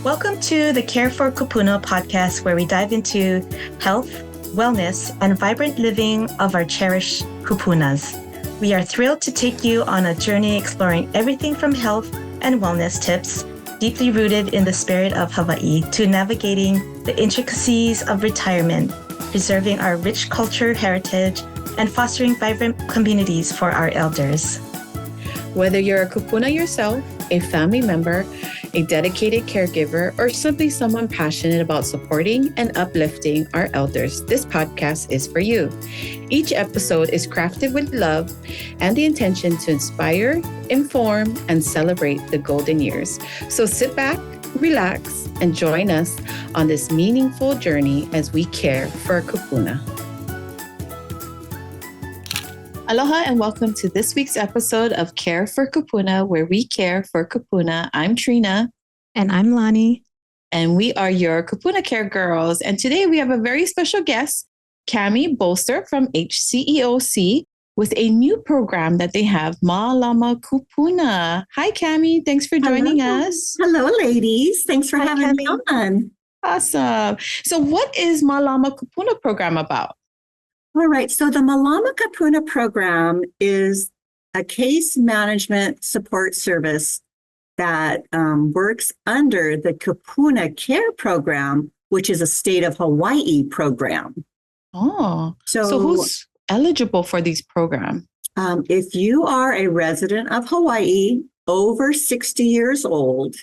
Welcome to the Care for Kūpuna podcast, where we dive into health, wellness, and vibrant living of our cherished kupunas. We are thrilled to take you on a journey exploring everything from health and wellness tips, deeply rooted in the spirit of Hawaii, to navigating the intricacies of retirement, preserving our rich culture heritage, and fostering vibrant communities for our elders. Whether you're a kupuna yourself, a family member, a dedicated caregiver, or simply someone passionate about supporting and uplifting our elders, this podcast is for you. Each episode is crafted with love and the intention to inspire, inform, and celebrate the golden years. So sit back, relax, and join us on this meaningful journey as we care for our kupuna. Aloha and welcome to this week's episode of Care for Kūpuna, where we care for Kūpuna. I'm Trina. And I'm Lani. And we are your Kūpuna Care Girls. And today we have a very special guest, Kami Bolster from HCEOC, with a new program that they have, Mālama Kūpuna. Hi, Kami. Thanks for joining us. Hello, ladies. Thanks for having me on. Awesome. So what is Mālama Kūpuna Program about? All right. So the Mālama Kūpuna Program is a case management support service that works under the Kūpuna Care Program, which is a state of Hawaii program. Oh, so who's eligible for these programs? If you are a resident of Hawaii, over 60 years old,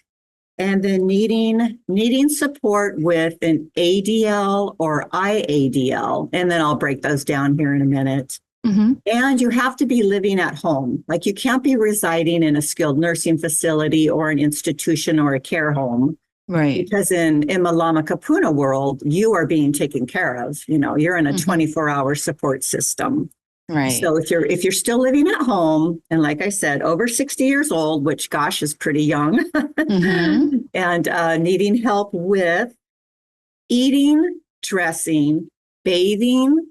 and then needing support with an ADL or IADL, and then I'll break those down here in a minute. Mm-hmm. And you have to be living at home. Like, you can't be residing in a skilled nursing facility or an institution or a care home. Right. Because in Mālama Kūpuna world, you are being taken care of. You know, you're in a 24-hour support system. Right. So if you're still living at home, and like I said, over 60 years old, which gosh is pretty young, mm-hmm. and needing help with eating, dressing, bathing,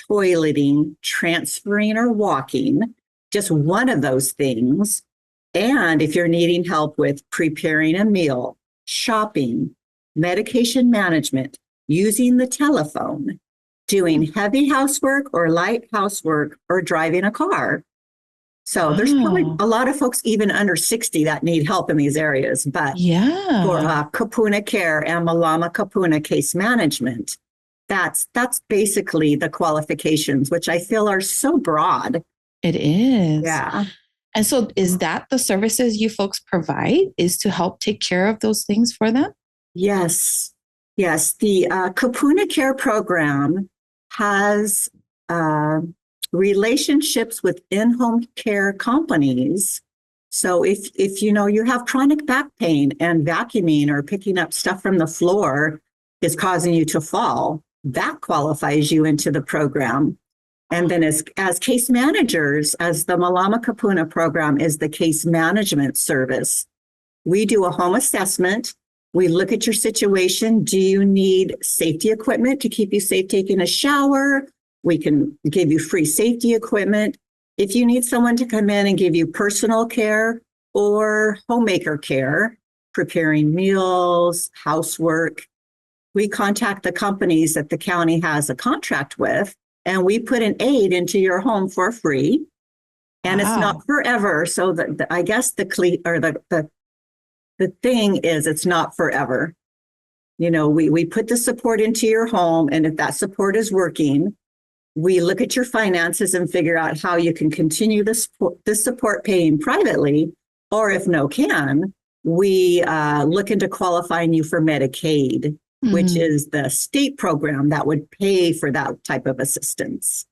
toileting, transferring, or walking, just one of those things. And if you're needing help with preparing a meal, shopping, medication management, using the telephone, doing heavy housework or light housework, or driving a car. So there's probably a lot of folks even under 60 that need help in these areas. But for Kūpuna Care and Mālama Kūpuna case management, that's basically the qualifications, which I feel are so broad. It is. Yeah. And so is that the services you folks provide, is to help take care of those things for them? Yes. Yes. The Kūpuna Care Program has relationships with in-home care companies. So if you have chronic back pain and vacuuming or picking up stuff from the floor is causing you to fall, that qualifies you into the program. And then as case managers, as the Mālama Kūpuna Program is the case management service, we do a home assessment. We look at your situation. Do you need safety equipment to keep you safe taking a shower? We can give you free safety equipment. If you need someone to come in and give you personal care or homemaker care, preparing meals, housework, we contact the companies that the county has a contract with, and we put an aid into your home for free. And It's not forever. So I guess the thing is, it's not forever. You know, we put the support into your home, and if that support is working, we look at your finances and figure out how you can continue this support paying privately, or if we look into qualifying you for Medicaid, which is the state program that would pay for that type of assistance.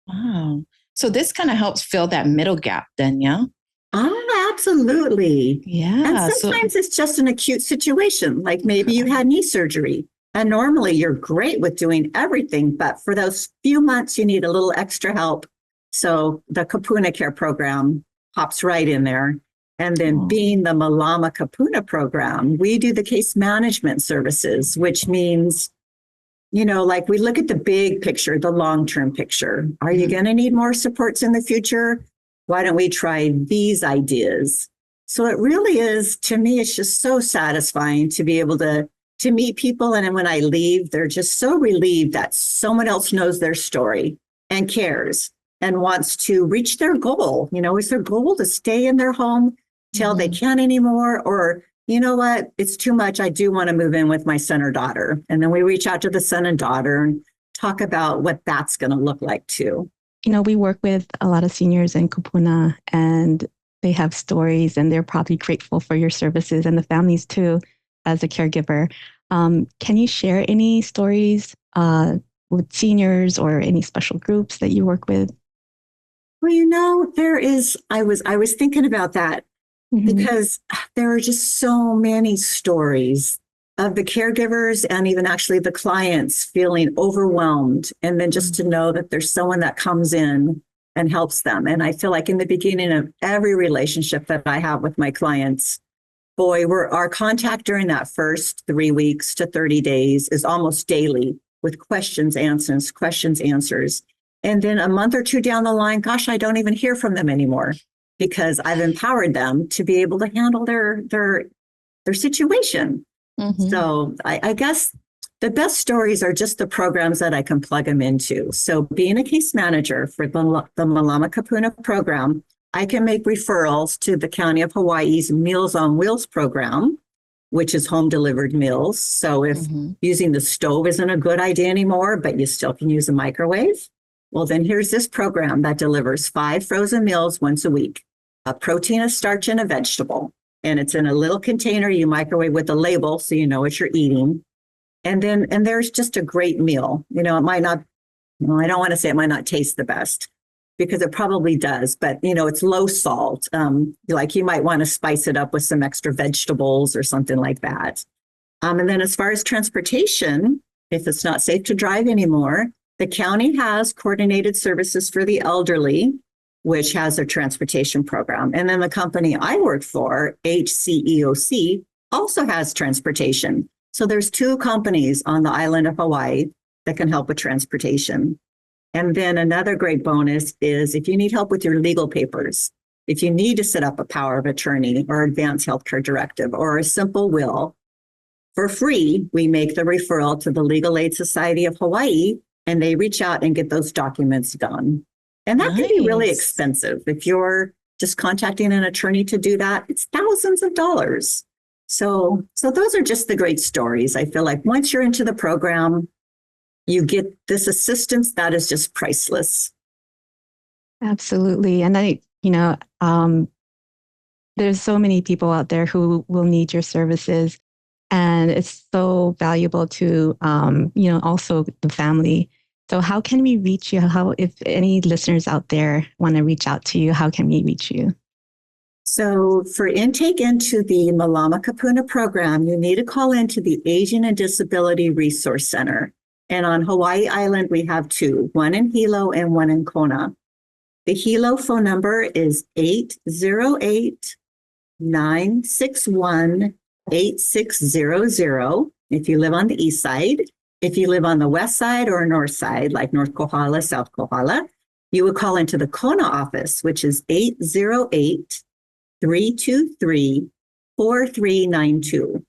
Wow. So this kind of helps fill that middle gap then, yeah? Oh, absolutely. Yeah. And sometimes it's just an acute situation, like maybe you had knee surgery, and normally you're great with doing everything, but for those few months, you need a little extra help. So the Kūpuna Care Program pops right in there. And then being the Mālama Kūpuna Program, we do the case management services, which means, like we look at the big picture, the long-term picture. Are you going to need more supports in the future? Why don't we try these ideas? So it really is, to me, it's just so satisfying to be able to meet people. And then when I leave, they're just so relieved that someone else knows their story and cares and wants to reach their goal. Is their goal to stay in their home till they can't anymore? Or, you know what, it's too much. I do want to move in with my son or daughter. And then we reach out to the son and daughter and talk about what that's going to look like too. We work with a lot of seniors in Kūpuna, and they have stories, and they're probably grateful for your services, and the families too, as a caregiver. Can you share any stories with seniors or any special groups that you work with? Well, I was thinking about that because there are just so many stories of the caregivers and even actually the clients feeling overwhelmed. And then just to know that there's someone that comes in and helps them. And I feel like in the beginning of every relationship that I have with my clients, boy, our contact during that first 3 weeks to 30 days is almost daily with questions, answers. And then a month or two down the line, gosh, I don't even hear from them anymore because I've empowered them to be able to handle their situation. So I guess the best stories are just the programs that I can plug them into. So being a case manager for the Mālama Kūpuna Program, I can make referrals to the County of Hawaii's Meals on Wheels program, which is home delivered meals. So if using the stove isn't a good idea anymore, but you still can use a microwave, well, then here's this program that delivers 5 frozen meals once a week, a protein, a starch, and a vegetable. And it's in a little container you microwave with a label so you know what you're eating. And there's just a great meal. It might not, I don't want to say it might not taste the best because it probably does, but it's low salt. Like you might want to spice it up with some extra vegetables or something like that. And then as far as transportation, if it's not safe to drive anymore, the county has coordinated services for the elderly, which has a transportation program. And then the company I work for, HCEOC, also has transportation. So there's 2 companies on the island of Hawaii that can help with transportation. And then another great bonus is if you need help with your legal papers, if you need to set up a power of attorney or advance healthcare directive or a simple will, for free, we make the referral to the Legal Aid Society of Hawaii, and they reach out and get those documents done. And that can be really expensive. If you're just contacting an attorney to do that, it's thousands of dollars. So those are just the great stories. I feel like once you're into the program, you get this assistance that is just priceless. Absolutely. And there's so many people out there who will need your services. And it's so valuable to, also the family. So how can we reach you? If any listeners out there want to reach out to you, how can we reach you? So for intake into the Mālama Kūpuna Program, you need to call into the Aging and Disability Resource Center. And on Hawaii Island, we have 2, one in Hilo and one in Kona. The Hilo phone number is 808-961-8600 if you live on the east side. If you live on the west side or north side, like North Kohala, South Kohala, you would call into the Kona office, which is 808-323-4392.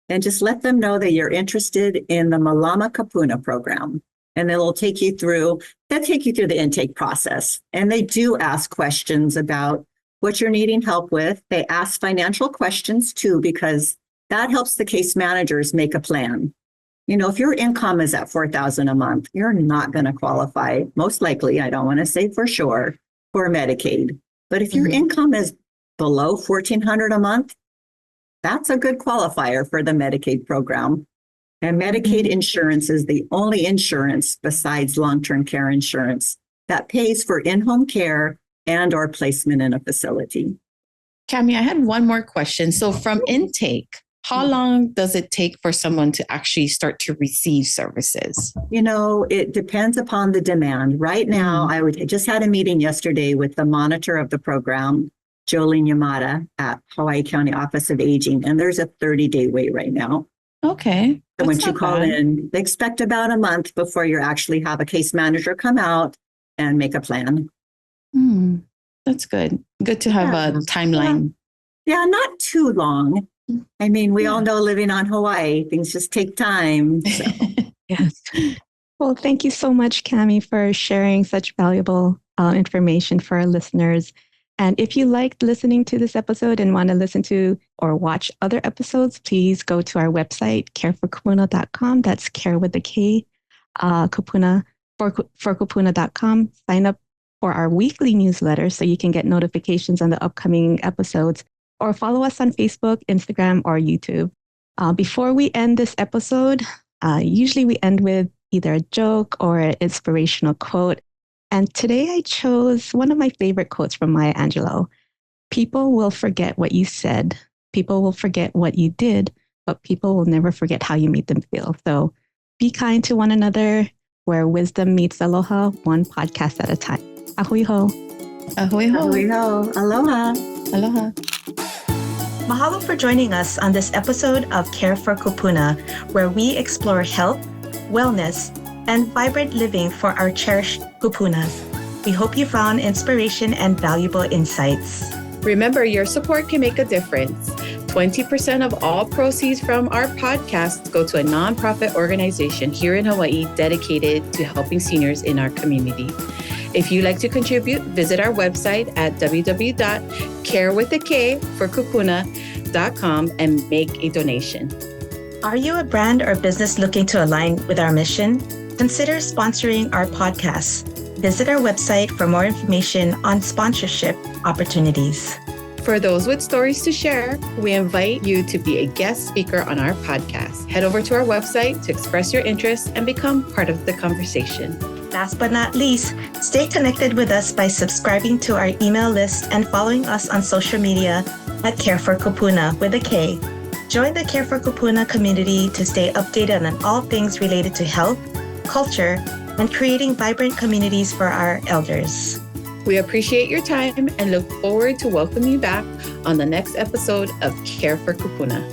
And just let them know that you're interested in the Mālama Kūpuna Program. And they'll take you through the intake process. And they do ask questions about what you're needing help with. They ask financial questions too, because that helps the case managers make a plan. If your income is at $4,000 a month, you're not going to qualify, most likely, I don't want to say for sure, for Medicaid. But if your income is below $1,400 a month, that's a good qualifier for the Medicaid program. And Medicaid insurance is the only insurance besides long-term care insurance that pays for in-home care and or placement in a facility. Kami, I had one more question. So from intake, how long does it take for someone to actually start to receive services? It depends upon the demand. Right now, I just had a meeting yesterday with the monitor of the program, Jolene Yamada at Hawaii County Office of Aging, and there's a 30-day wait right now. Okay. So once you call in, they expect about a month before you actually have a case manager come out and make a plan. That's good. Good to have a timeline. Yeah, not too long. I mean, we all know living on Hawaii, things just take time. So. Yes. Well, thank you so much, Kami, for sharing such valuable information for our listeners. And if you liked listening to this episode and want to listen to or watch other episodes, please go to our website, careforkupuna.com. That's care with the K, Kupuna, for kupuna.com. Sign up for our weekly newsletter so you can get notifications on the upcoming episodes, or follow us on Facebook, Instagram, or YouTube. Before we end this episode, usually we end with either a joke or an inspirational quote. And today I chose one of my favorite quotes from Maya Angelou. People will forget what you said. People will forget what you did, but people will never forget how you made them feel. So be kind to one another, where wisdom meets aloha, one podcast at a time. Ahui ho. Ahoy ho. Ahoy ho. Aloha. Aloha. Mahalo for joining us on this episode of Care for Kupuna, where we explore health, wellness, and vibrant living for our cherished kupunas. We hope you found inspiration and valuable insights. Remember, your support can make a difference. 20% of all proceeds from our podcast go to a nonprofit organization here in Hawaii dedicated to helping seniors in our community. If you'd like to contribute, visit our website at www.carewiththekforkupuna.com and make a donation. Are you a brand or business looking to align with our mission? Consider sponsoring our podcast. Visit our website for more information on sponsorship opportunities. For those with stories to share, we invite you to be a guest speaker on our podcast. Head over to our website to express your interest and become part of the conversation. Last but not least, stay connected with us by subscribing to our email list and following us on social media at Care for Kupuna with a K. Join the Care for Kupuna community to stay updated on all things related to health, culture, and creating vibrant communities for our elders. We appreciate your time and look forward to welcoming you back on the next episode of Care for Kupuna.